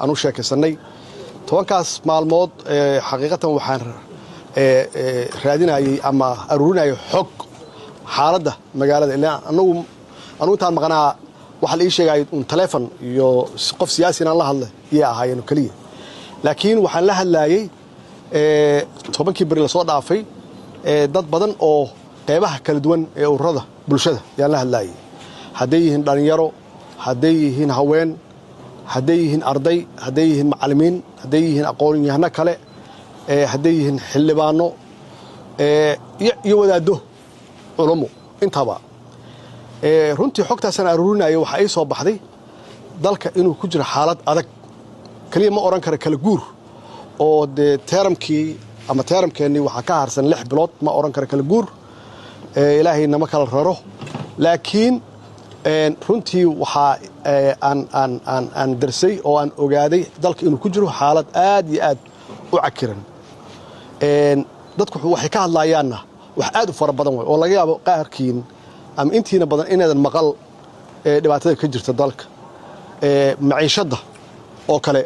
aanu sheekaysanay tobankaas maalmood xaqiiqatan waxaan raadinayay ama aruurinayay xog xaaladda magaalada ilaa anagu intaan maqnaa waxa la ii sheegay un telefoon iyo qof siyaasi inaan la hadlay iyo ahaayeen kaliya laakiin waxaan la hadlayay tobankii bari la soo dhaafay dad badan oo qaybaha kala duwan ee ururada bulshada yaan la hadlayay hadday yihiin dhalinyaro hadday yihiin haween hadday yihiin arday hadday yihiin macallimiin hadday yihiin aqoon-yahano kale hadday yihiin xildhibaano iyo wadaaddo culumo intaba runtii xogtaasaan aruurinaya waxa ay soo baxday dalka inuu ku jiro xaalad adag kaliya ma oran kara kala guur oo dee teeramkeennii waxaa ka harsan 6 bilood ma oran kara kala guur ilaahay nama kala raro laakiin runtii waxaa aan darsay oo aan ogaaday dalka inuu ku jiro xaalad aad iyo aad u cakiran dadku waxay ka hadlayaanna wax aad u fara badan oo laga yaabo qaarkiin ama intiina badan inaadan maqal dhibaatada ka jirta dalka maciishada oo kale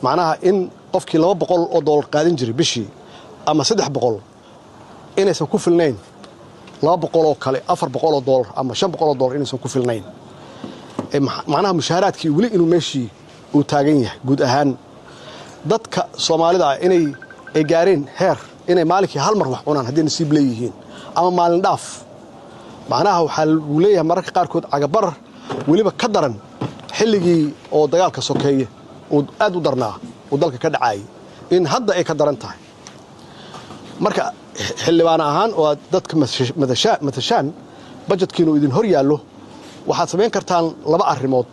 macnaha in qofkii $200 qaadan jiray bishii ama $300 inaysan ku filnayn $200 oo kale $400 ama $500 inaysan ku filnayn macnaha mushaaraadkii weli inuu meeshii uu taagan yahay guud ahaan dadka Soomaalida inay gaareen heer inay maalinkii hal mar wax cunaan haddii nasiib leeyihiin ama maalin dhaaf macnaha waxa uu leeyahay mararka qaarkood cagabar waliba ka daran xilligii oo dagaalka sokeeye oo aad u darnaa oo dalka ka dhacay in hadda ay ka daran tahay marka xildhibaan ahaan oo dadka matashaan budgetkiinu idin hor yaallo waxaad samayn kartaan 2 arrimood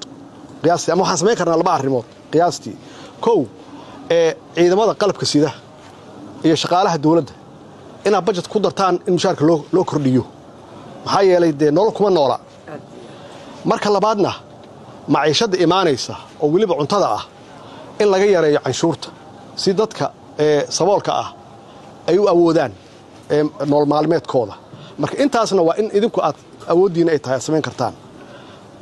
qiyaastii ama waxaan samayn karnaa 2 arrimood qiyaastii kow ciidamada qalabka sida iyo shaqaalaha dawladda inaad budget ku dartaan in mushaarka loo kordhiyo maxaa yeelay dee nolol kuma noola marka labaadna maciishada imaanaysa oo weliba cuntada ah in laga yareeyo canshuurta si dadka saboolka ah ay u awoodaan nolol maalmeedkooda marka intaasna waa in idinku aad awoodiina ay tahay samayn kartaan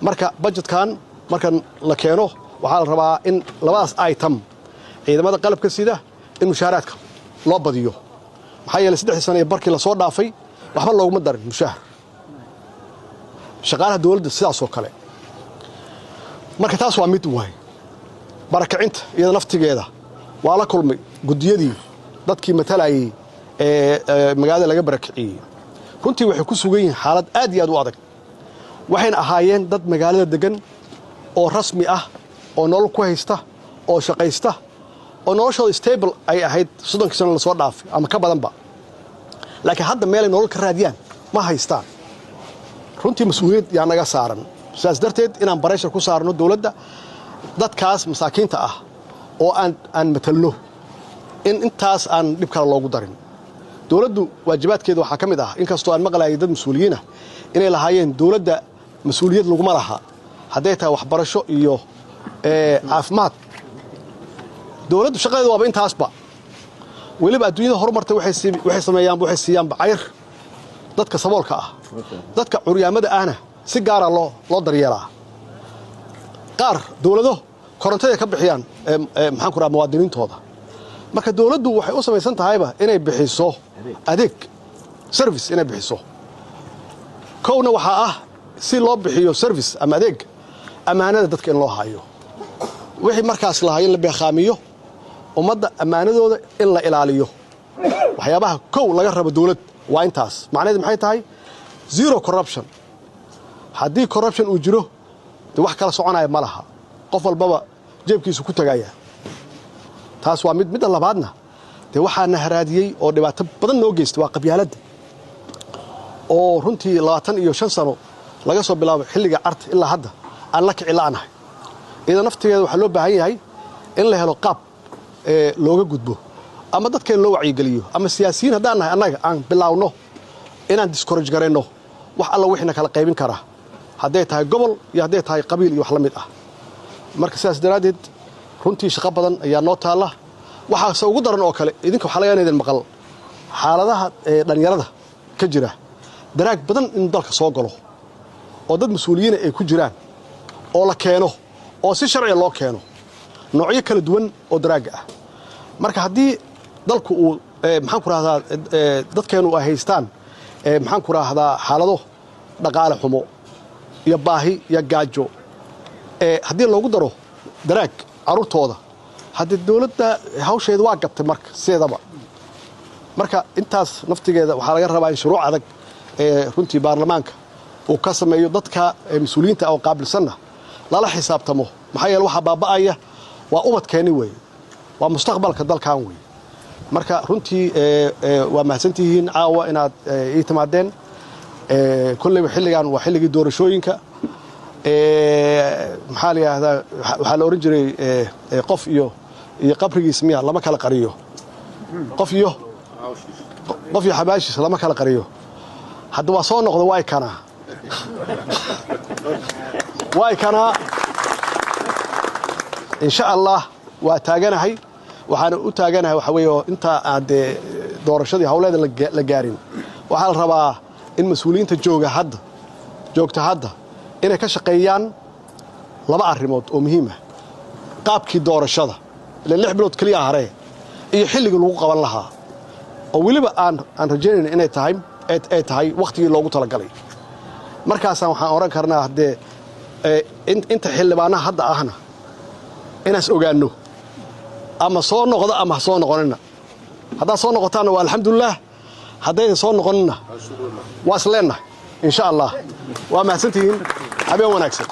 marka budgetkan marka la keeno waxaa la rabaa in 2 item ciidamada qalabka sida in mushaaraadka loo badiyo maxaa yeelay 3 sano ee barkii la soo dhaafay waxba looguma darin mushaar shaqaalaha dawladda sidaas oo kale marka taas waa mid waay barakacinta iyada naftigeeda waa la kulmay gudiyadii dadkii matalayay magaalada laga barakiciyay runtii waxay ku sugan yihiin xaalad aad iyo aad u adag waxayna ahaayeen dad magaalada degan oo rasmi ah oo nolol ku haysta oo shaqaysta oo noloshooda stable ay ahayd 30 sano la soo dhaafay ama ka badanba laakiin hadda meel ay nolol ka raadiyaan ma haystaan runtii mas'uuliyad yaa naga saaran sidaas darteed inaan barashar ku saarno dawladda dadkaas masaakiinta ah oo aan matalno in intaas aan dhib kale loogu darin dawladdu waajibaadkeeda waxaa ka mid ah inkastoo aan maqlaayay dad mas'uuliyiin ah inay lahaayeen dawladda mas'uuliyad laguma laha hadday tahay waxbarasho iyo caafimaad dawladdu shaqadeedu waaba intaasba weliba adduunyada horumartay waxay siiyaan bacayr dadka saboolka ah dadka curyaamada ahna si gaara loo daryeelaa qaar dawlado korontada ka bixiyaan maxaan ku rahaa muwaadiniintooda marka dawladdu waxay u samaysan tahayba inay bixiso adeeg service inay bixiso kowna waxaa ah si loo bixiyo service ama adeeg ammaanada dadka in loo hayo wixii markaas la hayo in la beeqaamiyo ummadda ammaanadooda in la ilaaliyo waxyaabaha kow laga rabo dawlad waa intaas macnaheedu maxay tahay zero corruption haddii corruption uu jiro de wax kala soconaya ma laha qof walbaba jeebkiisu ku tagaya taas waa midda labaadna de waxaa naharaadiyey oo dhibaato badan noo geystay waa qabyaaladda oo runtii 25 sano laga soo bilaabo xilliga carta ilaa hadda aan la kici la'anahay iyada naftigeeda waxaa loo baahan yahay in la helo qaab looga gudbo ama dadkeen loo wacyigeliyo ama siyaasiyiin haddaan nahay annaga aan bilaawno inaan discourage garayno wax alla wixina kala qaybin kara hadday tahay gobol iyo hadday tahay qabiil iyo wax la mid ah marka sidaas daraaddeed runtii shaqo badan ayaa noo taalla waxaase ugu daran oo kale idinka waxaa laga yaabaa maqal xaaladaha dhalinyarada ka jira daraag badan in dalka soo galo oo dad mas'uuliyiin ay ku jiraan oo la keeno oo si sharci loo keeno noocyo kala duwan oo daraaga ah marka haddii dalku uu maxaan ku raahdaa dadkeenu ay haystaan maxaan ku raahdaa xaalado dhaqaale xumo iyo baahi iyo gaajo haddii loogu daro daraag carruurtooda haddii dowladda hawsheeda waa gabtay marka sideedaba marka intaas naftigeeda waxaa laga rabaa in shuruuc adag runtii baarlamaanka uu ka sameeyo dadka mas-uuliyiinta oo qaabilsanna lala xisaabtamo maxaa yeele waxaa baaba'aya waa ubadkeeni weeye waa mustaqbalka dalkan weeye marka runtii waa mahadsantihiin caawa inaad ii timaadeen kolleyba xilligan waa xilligii doorashooyinka maxaa la yidhaahdaa waxaa la oran jiray qof iyo qabrigiis miya lama kala qariyo qof iyo xabaashiis lama kala qariyo hadda waa soo noqda waa kanaa insha allah waa taaganahay waxaana u taaganahay waxa weeye inta aan dee doorashadii hawleeda la gaarin waxaa la rabaa in mas-uuliyiinta joogta hadda inay ka shaqeeyaan laba arrimood oo muhiim ah qaabkii doorashada ilaa 6 bilood kaliya haree iyo xilligii lagu qaban lahaa oo weliba aan rajaynayna inay tahay waqtigii loogu talagalay markaasaan waxaan oran karnaa haddee inta xildhibaanaha hadda ahna inaas ogaanno ama soo noqdo ama ha soo noqonina haddaad soo noqotaanna waa alxamdulilah haddaydan soo noqonina waa isleennahay insha allah waa mahadsantihiin habeen wanaagsan